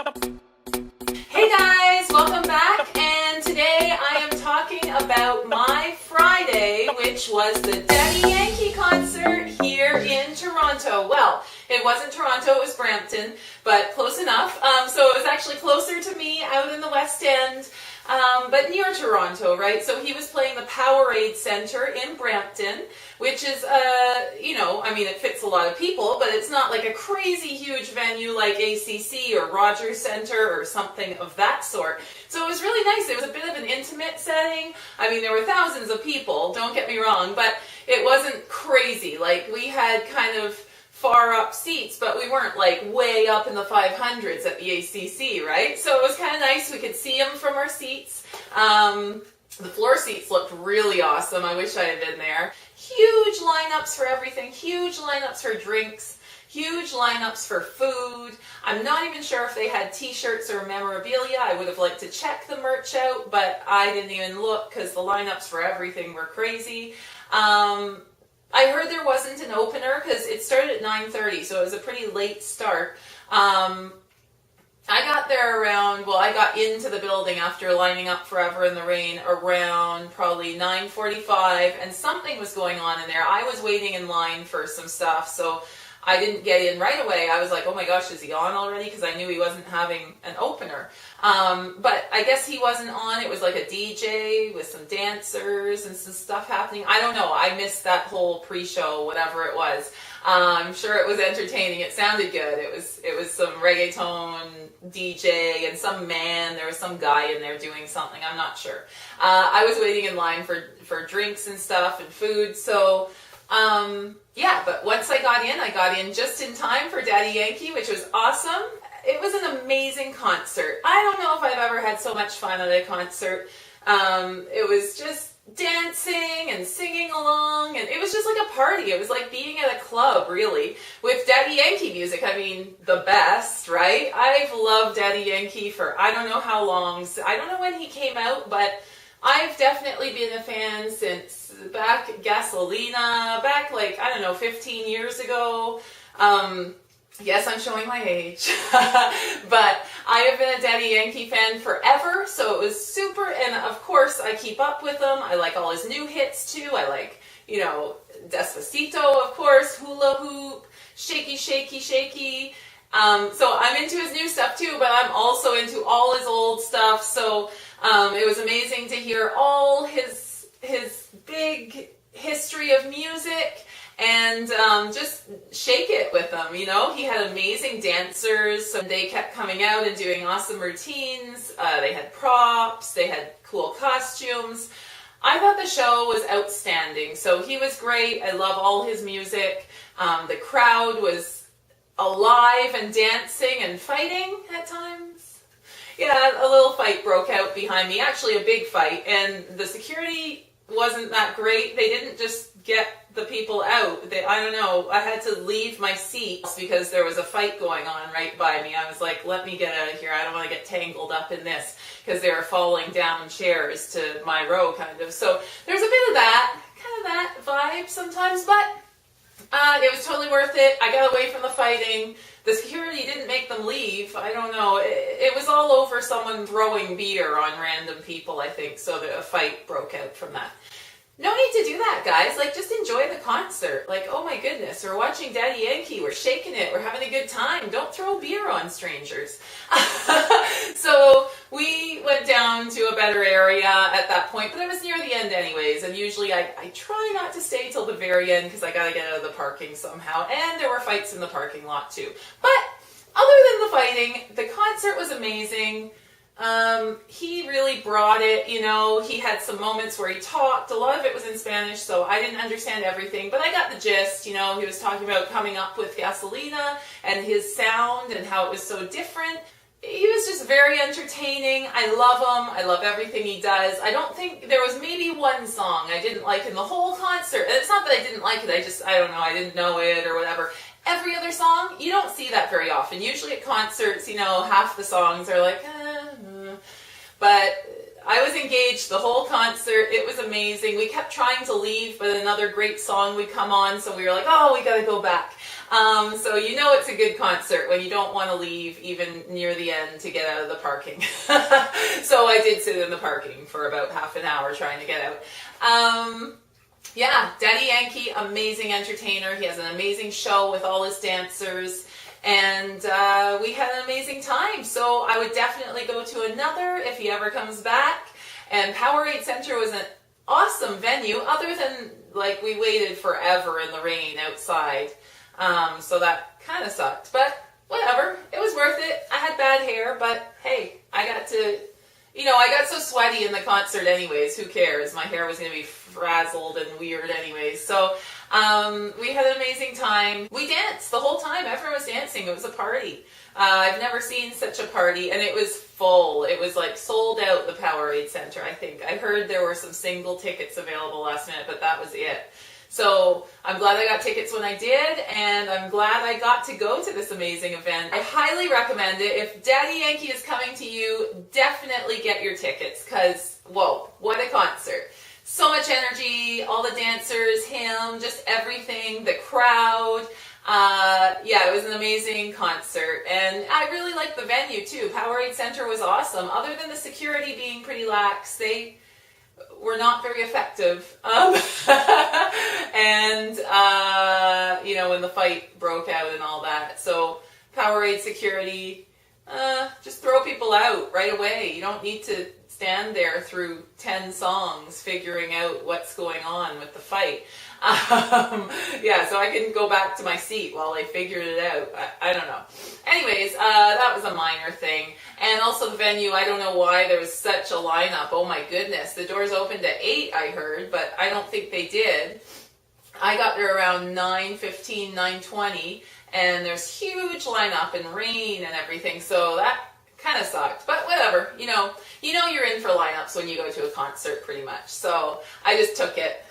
Hey guys, welcome back, and today I am talking about my Friday, which was the Daddy Yankee concert here in Toronto. Well, it wasn't Toronto, it was Brampton, but close enough. So it was actually closer to me out in the West End, but near Toronto, right? So he was playing the Powerade Centre in Brampton, which is, it fits a lot of people, but it's not like a crazy huge venue like ACC or Rogers Centre or something of that sort. So it was really nice. It was a bit of an intimate setting. I mean, there were thousands of people, don't get me wrong, but it wasn't crazy. Like, we had kind of far up seats, but we weren't like way up in the 500s at the ACC, right? So it was kind of nice. We could see them from our seats. The floor seats looked really awesome. I wish I had been there. Huge lineups for everything, huge lineups for drinks, huge lineups for food. I'm not even sure if they had t-shirts or memorabilia. I would have liked to check the merch out, but I didn't even look because the lineups for everything were crazy. I heard there wasn't an opener because it started at 9:30, so it was a pretty late start. I got there I got into the building after lining up forever in the rain around probably 9:45, and something was going on in there. I was waiting in line for some stuff, so I didn't get in right away. I was like, oh my gosh, is he on already? Because I knew he wasn't having an opener. But I guess he wasn't on. It was like a DJ with some dancers and some stuff happening. I don't know. I missed that whole pre-show, whatever it was. I'm sure it was entertaining. It sounded good. It was some reggaeton DJ and some man. There was some guy in there doing something. I'm not sure. I was waiting in line for drinks and stuff and food. So but once I got in just in time for Daddy Yankee, which was awesome. It was an amazing concert. I don't know if I've ever had so much fun at a concert. It was just dancing and singing along, and it was just like a party. It was like being at a club, really, with Daddy Yankee music. I mean, the best, right? I've loved Daddy Yankee for I don't know how long. I don't know when he came out, but I've definitely been a fan since back Gasolina, back 15 years ago. Yes, I'm showing my age, but I have been a Daddy Yankee fan forever, so it was super, and of course I keep up with him. I like all his new hits too. I like, Despacito, of course, Hula Hoop, Shaky, Shaky, Shaky. So I'm into his new stuff too, but I'm also into all his old stuff, so it was amazing to hear all his big history of music and just shake it with them, He had amazing dancers, so they kept coming out and doing awesome routines. They had props, they had cool costumes. I thought the show was outstanding, so he was great. I love all his music. The crowd was alive and dancing and fighting at times. Yeah, a little fight broke out behind me, actually a big fight, and the security wasn't that great. They didn't just get the people out. I had to leave my seat because there was a fight going on right by me. I was like, let me get out of here. I don't want to get tangled up in this, because they were falling down chairs to my row, kind of. So there's a bit of that vibe sometimes, but it was totally worth it. I got away from the fighting. The security didn't make them leave. I don't know. It was all over someone throwing beer on random people, I think, so a fight broke out from that. No need to do that, guys. Just enjoy the concert. Oh my goodness, we're watching Daddy Yankee. We're shaking it. We're having a good time. Don't throw beer on strangers. So we went down to a better area at that point, but it was near the end anyways, and usually I try not to stay till the very end because I gotta get out of the parking somehow, and there were fights in the parking lot too. But other than the fighting, the concert was amazing. He really brought it, he had some moments where he talked. A lot of it was in Spanish, so I didn't understand everything, but I got the gist. He was talking about coming up with Gasolina and his sound and how it was so different. He was just very entertaining. I love him. I love everything he does. I don't think there was maybe one song I didn't like in the whole concert. And it's not that I didn't like it. I don't know, I didn't know it or whatever. Every other song, you don't see that very often. Usually at concerts, half the songs are like, but I was engaged the whole concert. It was amazing. We kept trying to leave, but another great song would come on, so we were like, oh, we gotta go back. So you know it's a good concert when you don't want to leave even near the end to get out of the parking. So I did sit in the parking for about half an hour trying to get out. Yeah, Daddy Yankee, amazing entertainer. He has an amazing show with all his dancers. And we had an amazing time, so I would definitely go to another if he ever comes back. And Powerade Center was an awesome venue, other than like we waited forever in the rain outside, so that kind of sucked. But whatever, it was worth it. I had bad hair, but hey, I got to, I got so sweaty in the concert anyways, who cares? My hair was going to be frazzled and weird anyways, so we had an amazing time. We danced the whole time. Everyone was dancing. It was a party. I've never seen such a party, and it was full. It was like sold out, the Powerade Center, I think. I heard there were some single tickets available last minute, but that was it. So I'm glad I got tickets when I did, and I'm glad I got to go to this amazing event. I highly recommend it. If Daddy Yankee is coming to you, definitely get your tickets, because, whoa, what a concert. So much energy, all the dancers, him, just everything, the crowd. Yeah, it was an amazing concert, and I really liked the venue too. Powerade Center was awesome. Other than the security being pretty lax, they were not very effective. And, when the fight broke out and all that. So Powerade security, just throw people out right away. You don't need to stand there through 10 songs figuring out what's going on with the fight. Yeah, so I can go back to my seat while they figured it out. I don't know. Anyways, that was a minor thing. And also the venue, I don't know why there was such a lineup. Oh my goodness. The doors opened at 8, I heard, but I don't think they did. I got there around 9:15, 9:20, and there's huge lineup and rain and everything, so that kind of sucked, but whatever. You're in for lineups when you go to a concert pretty much, so I just took it.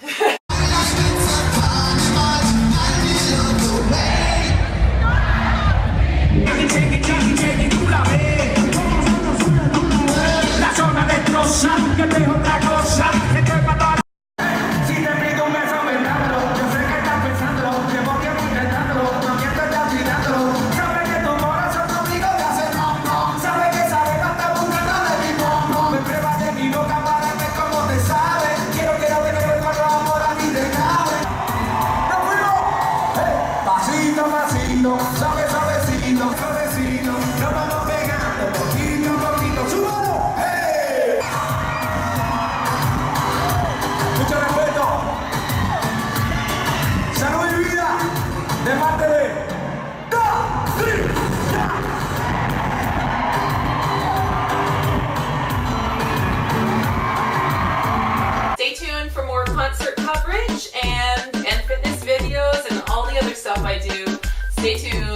Stay tuned for more concert coverage and fitness videos and all the other stuff I do. Stay tuned.